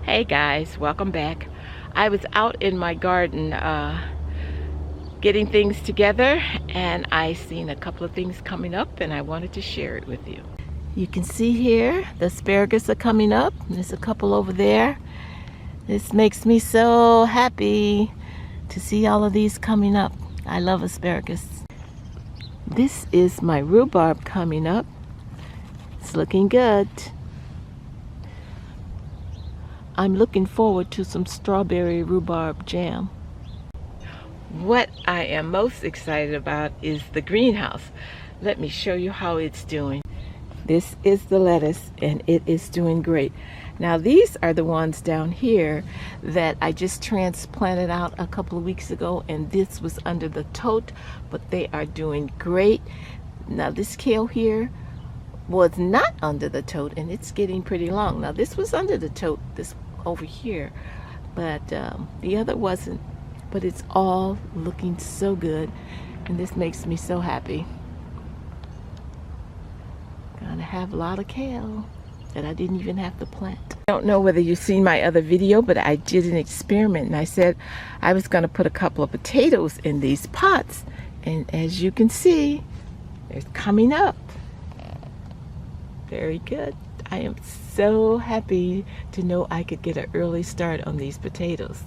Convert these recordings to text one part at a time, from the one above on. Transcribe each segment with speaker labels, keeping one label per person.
Speaker 1: Hey guys, welcome back. I was out in my garden getting things together, and I seen a couple of things coming up, and I wanted to share it with you. You can see here the asparagus are coming up. There's a couple over there. This makes me so happy to see all of these coming up. I love asparagus. This is my rhubarb coming up. It's looking good. I'm looking forward to some strawberry rhubarb jam. What I am most excited about is the greenhouse. Let me show you how it's doing. This is the lettuce, and it is doing great. Now these are the ones down here that I just transplanted out a couple of weeks ago, and this was under the tote, but they are doing great. Now this kale here was not under the tote, and it's getting pretty long. Now this was under the tote, this over here, but the other wasn't. But it's all looking so good, and this makes me so happy. Gonna have a lot of kale that I didn't even have to plant. I don't know whether you've seen my other video, but I did an experiment, and I said I was gonna put a couple of potatoes in these pots, and as you can see, they're coming up. Very good. I am so happy to know I could get an early start on these potatoes.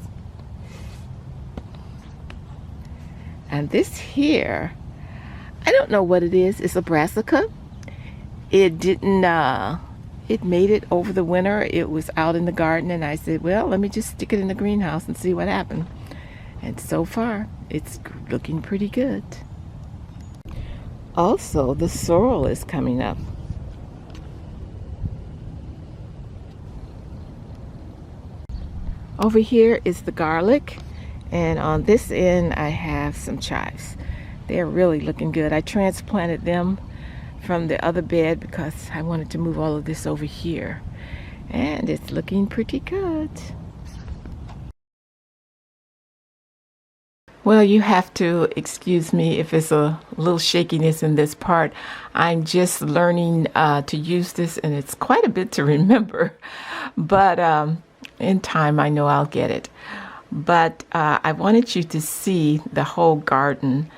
Speaker 1: And this here, I don't know what it is. It's a brassica. It didn't, it made it over the winter. It was out in the garden, and I said, well, let me just stick it in the greenhouse and see what happened. And so far, it's looking pretty good. Also, the sorrel is coming up. Over here is the garlic, and on this end I have some chives. They're really looking good. I transplanted them from the other bed because I wanted to move all of this over here, and it's looking pretty good. Well, you have to excuse me if it's a little shakiness in this part. I'm just learning to use this, and it's quite a bit to remember, but in time I know I'll get it. But I wanted you to see the whole garden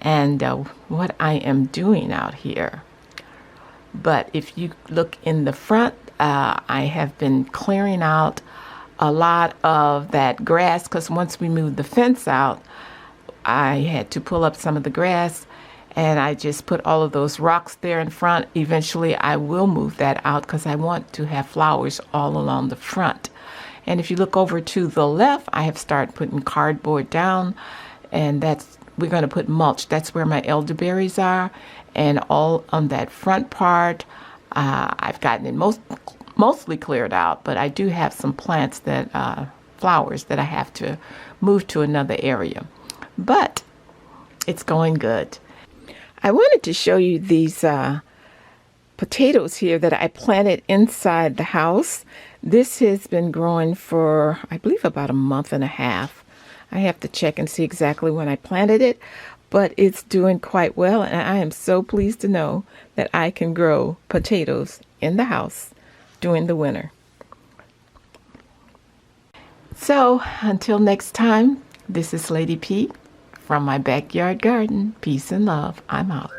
Speaker 1: and what I am doing out here. But if you look in the front, I have been clearing out a lot of that grass, because once we moved the fence out, I had to pull up some of the grass, and I just put all of those rocks there in front. Eventually I will move that out because I want to have flowers all along the front. And if you look over to the left, I have started putting cardboard down, and we're going to put mulch. That's where my elderberries are, and all on that front part, I've gotten it mostly cleared out, but I do have some plants that flowers that I have to move to another area. But it's going good. I wanted to show you these potatoes here that I planted inside the house. This has been growing for, I believe, about a month and a half. I have to check and see exactly when I planted it, but it's doing quite well, and I am so pleased to know that I can grow potatoes in the house during the winter. So until next time, this is Lady P from my backyard garden. Peace and love. I'm out.